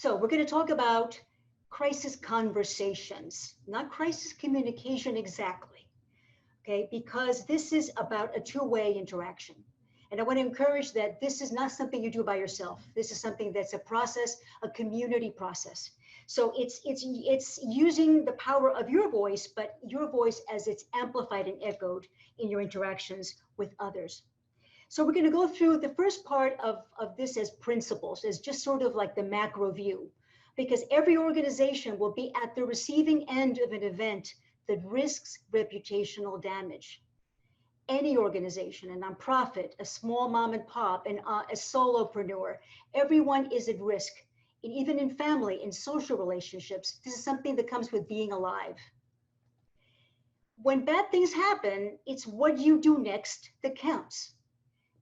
So we're going to talk about crisis conversations, not crisis communication exactly, okay? Because this is about a two-way interaction. And I want to encourage that this is not something you do by yourself. This is something that's a process, a community process. So it's using the power of your voice, but your voice as it's amplified and echoed in your interactions with others. So we're going to go through the first part of this as principles, as just sort of like the macro view, because every organization will be at the receiving end of an event that risks reputational damage. Any organization, a nonprofit, a small mom and pop, and a solopreneur, everyone is at risk. And even in family, in social relationships, this is something that comes with being alive. When bad things happen, it's what you do next that counts.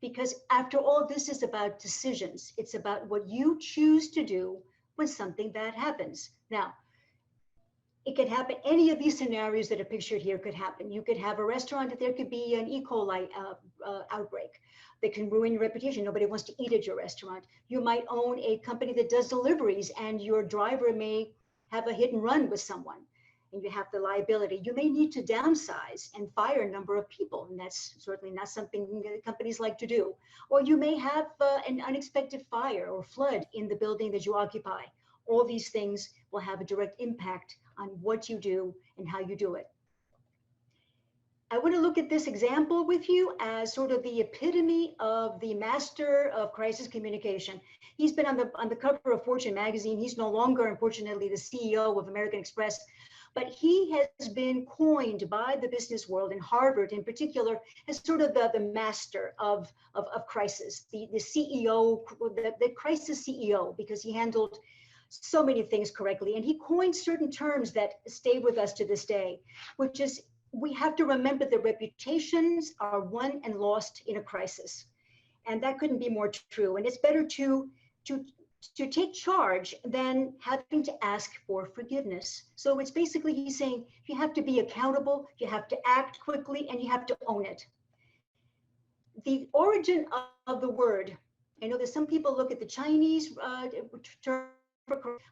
Because after all, this is about decisions. It's about what you choose to do when something bad happens. Now, it could happen. Any of these scenarios that are pictured here could happen. You could have a restaurant that there could be an E. coli outbreak that can ruin your reputation. Nobody wants to eat at your restaurant. You might own a company that does deliveries and your driver may have a hit and run with someone and you have the liability. You may need to downsize and fire a number of people, and that's certainly not something companies like to do. Or you may have an unexpected fire or flood in the building that you occupy. All these things will have a direct impact on what you do and how you do it. I want to look at this example with you as sort of the epitome of the master of crisis communication. He's been on the cover of Fortune magazine. He's no longer, unfortunately, the CEO of American Express, but he has been coined by the business world, and Harvard in particular, as sort of the master of crisis, the CEO, the crisis CEO, because he handled so many things correctly. And he coined certain terms that stay with us to this day, which is we have to remember that reputations are won and lost in a crisis. And that couldn't be more true. And it's better to take charge than having to ask for forgiveness. So it's basically, he's saying you have to be accountable, you have to act quickly, and you have to own it. The origin of the word, I know that some people look at the Chinese term,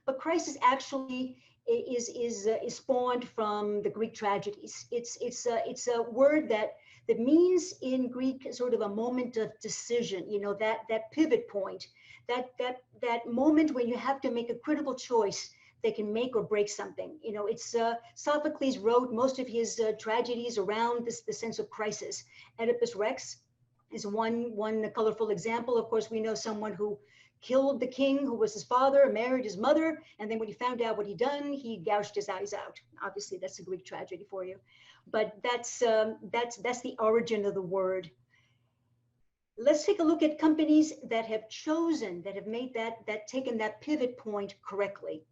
but crisis actually is spawned from the Greek tragedies. It's a word that means in Greek sort of a moment of decision. You know, that pivot point, that moment when you have to make a critical choice that can make or break something. You know, it's Sophocles wrote most of his tragedies around the sense of crisis. Oedipus Rex is one colorful example. Of course, we know someone who killed the king who was his father, married his mother, and then when he found out what he'd done, he gouged his eyes out. Obviously, that's a Greek tragedy for you, but that's the origin of the word. Let's take a look at companies that have chosen, that have made taken that pivot point correctly.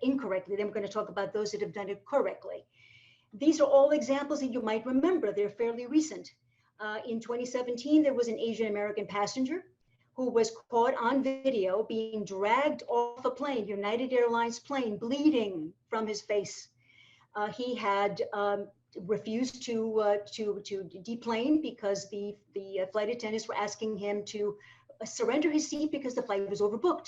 Incorrectly. Then we're going to talk about those that have done it correctly. These are all examples that you might remember. They're fairly recent. In 2017, there was an Asian American passenger who was caught on video being dragged off a plane, United Airlines plane, bleeding from his face. He had refused to deplane because the flight attendants were asking him to surrender his seat because the flight was overbooked,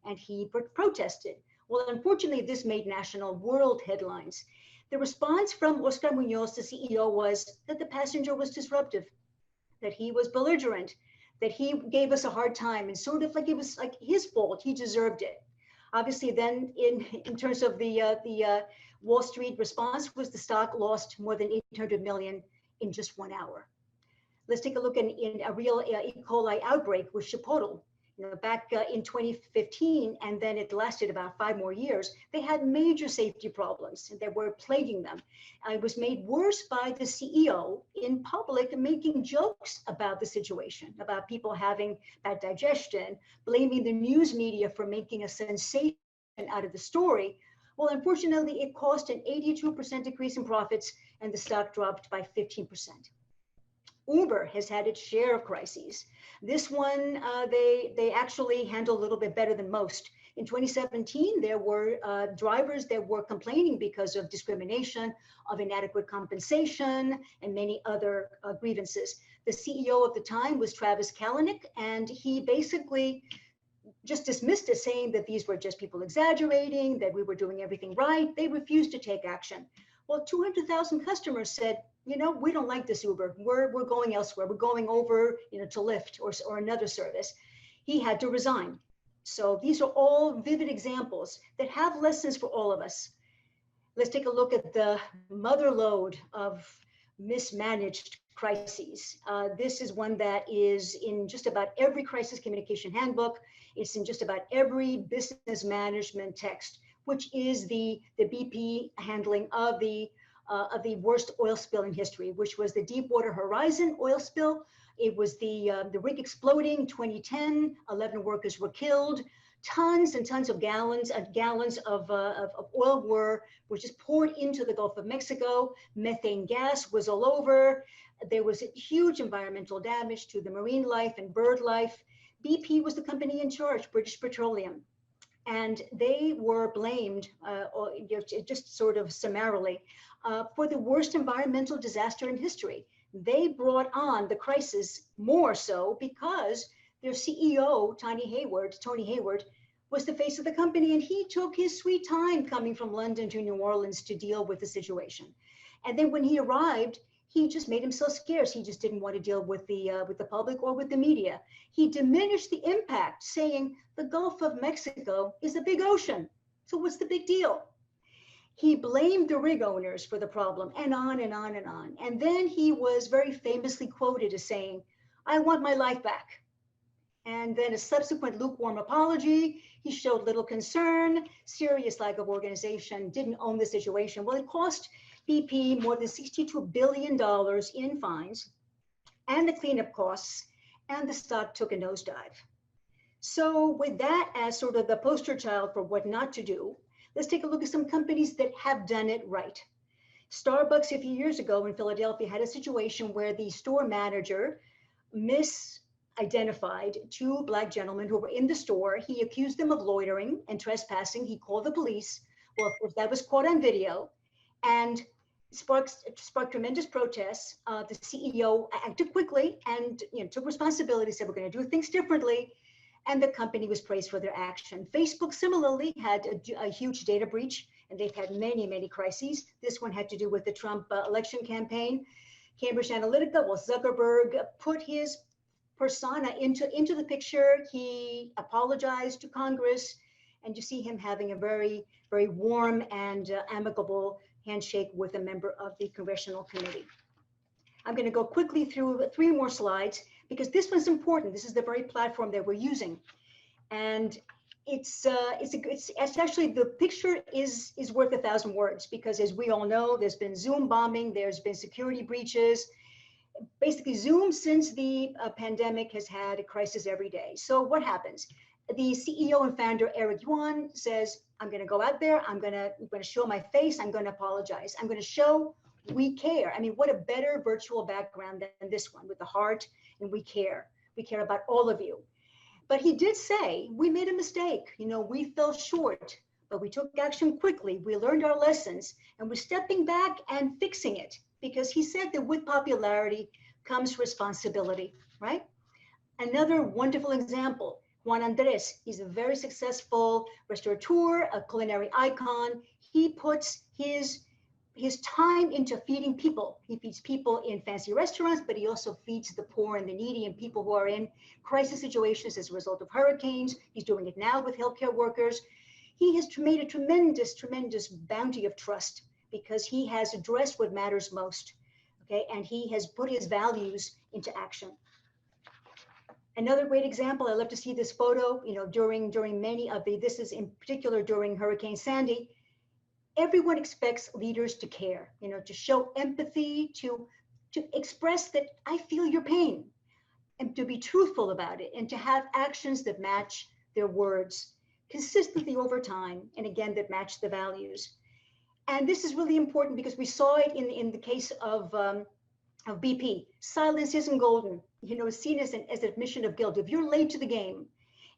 and he protested. Well, unfortunately, this made national world headlines. The response from Oscar Munoz, the CEO, was that the passenger was disruptive, that he was belligerent, that he gave us a hard time, and sort of like it was like his fault, he deserved it. Obviously, then in terms of the Wall Street response was the stock lost more than 800 million in just 1 hour. Let's take a look in a real E. coli outbreak with Chipotle. You know, back in 2015, and then it lasted about 5 more years, they had major safety problems that were plaguing them. It was made worse by the CEO in public making jokes about the situation, about people having bad digestion, blaming the news media for making a sensation out of the story. Well, unfortunately, it caused an 82% decrease in profits, and the stock dropped by 15%. Uber has had its share of crises. This one, they actually handle a little bit better than most. In 2017, there were drivers that were complaining because of discrimination, of inadequate compensation, and many other grievances. The CEO of the time was Travis Kalanick, and he basically just dismissed it, saying that these were just people exaggerating, that we were doing everything right. They refused to take action. Well, 200,000 customers said, we don't like this Uber. We're going elsewhere. We're going over, to Lyft or another service. He had to resign. So these are all vivid examples that have lessons for all of us. Let's take a look at the mother lode of mismanaged crises. This is one that is in just about every crisis communication handbook. It's in just about every business management text, which is the BP handling of the worst oil spill in history, which was the Deepwater Horizon oil spill. It was the rig exploding, 2010, 11 workers were killed. Tons and tons of gallons of oil were just poured into the Gulf of Mexico. Methane gas was all over. There was huge environmental damage to the marine life and bird life. BP was the company in charge, British Petroleum. And they were blamed, just sort of summarily, for the worst environmental disaster in history. They brought on the crisis more so because their CEO, Tony Hayward, was the face of the company, and he took his sweet time coming from London to New Orleans to deal with the situation. And then when he arrived, he just made himself scarce. He just didn't want to deal with the public or with the media. He diminished the impact, saying the Gulf of Mexico is a big ocean. So what's the big deal? He blamed the rig owners for the problem, and on and on and on. And then he was very famously quoted as saying, "I want my life back." And then a subsequent lukewarm apology. He showed little concern, serious lack of organization, didn't own the situation. Well, it cost BP more than $62 billion in fines and the cleanup costs, and the stock took a nosedive. So with that as sort of the poster child for what not to do, let's take a look at some companies that have done it right. Starbucks a few years ago in Philadelphia had a situation where the store manager misidentified two Black gentlemen who were in the store. He accused them of loitering and trespassing. He called the police. Well, of course, that was caught on video and sparked tremendous protests. The CEO acted quickly and took responsibility, said, we're going to do things differently. And the company was praised for their action. Facebook similarly had a huge data breach, and they've had many, many crises. This one had to do with the Trump election campaign. Cambridge Analytica, well, Zuckerberg put his persona into the picture. He apologized to Congress, and you see him having a very, very warm and amicable handshake with a member of the Congressional Committee. I'm going to go quickly through 3 more slides because this one's important. This is the very platform that we're using, and it's actually, the picture is worth 1,000 words, because as we all know, there's been Zoom bombing, there's been security breaches. Basically, Zoom since the pandemic has had a crisis every day. So what happens? The CEO and founder Eric Yuan says, I'm going to go out there, I'm going to show my face, I'm going to apologize, I'm going to show we care. I mean, what a better virtual background than this one, with the heart, and we care about all of you. But he did say, we made a mistake, we fell short, but we took action quickly, we learned our lessons, and we're stepping back and fixing it, because he said that with popularity comes responsibility, right? Another wonderful example, Juan Andres. He's a very successful restaurateur, a culinary icon. He puts his time into feeding people. He feeds people in fancy restaurants, but he also feeds the poor and the needy and people who are in crisis situations as a result of hurricanes. He's doing it now with healthcare workers. He has made a tremendous, tremendous bounty of trust, because he has addressed what matters most, okay? And he has put his values into action. Another great example, I love to see this photo, during many of this is in particular during Hurricane Sandy. Everyone expects leaders to care, to show empathy, to express that I feel your pain, and to be truthful about it, and to have actions that match their words consistently over time, and again, that match the values. And this is really important because we saw it in the case of BP. Silence isn't golden, seen as an admission of guilt. If you're late to the game,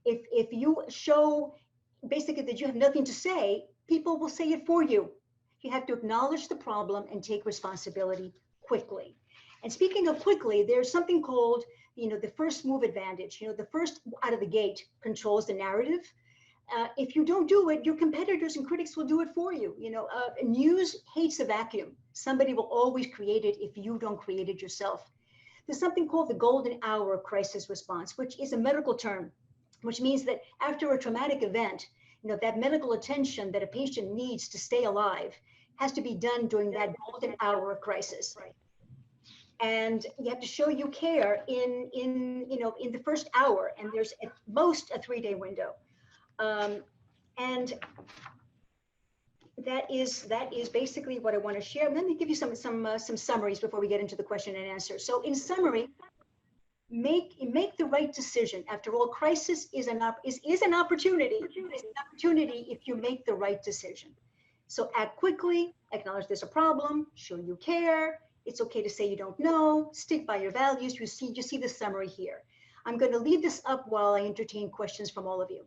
if you show basically that you have nothing to say, people will say it for you. You have to acknowledge the problem and take responsibility quickly. And speaking of quickly, there's something called the first move advantage, the first out of the gate controls the narrative. If you don't do it, your competitors and critics will do it for you. News hates a vacuum. Somebody will always create it if you don't create it yourself. There's something called the golden hour crisis response, which is a medical term, which means that after a traumatic event, that medical attention that a patient needs to stay alive has to be done during that golden hour of crisis. Right. And you have to show you care in the first hour, and there's at most a 3-day window. And that is basically what I want to share. Let me give you some summaries before we get into the question and answer. So in summary, make the right decision. After all, crisis is an opportunity. It's an opportunity if you make the right decision. So act quickly, acknowledge there's a problem, show you care. It's okay to say you don't know, stick by your values. You see the summary here. I'm going to leave this up while I entertain questions from all of you.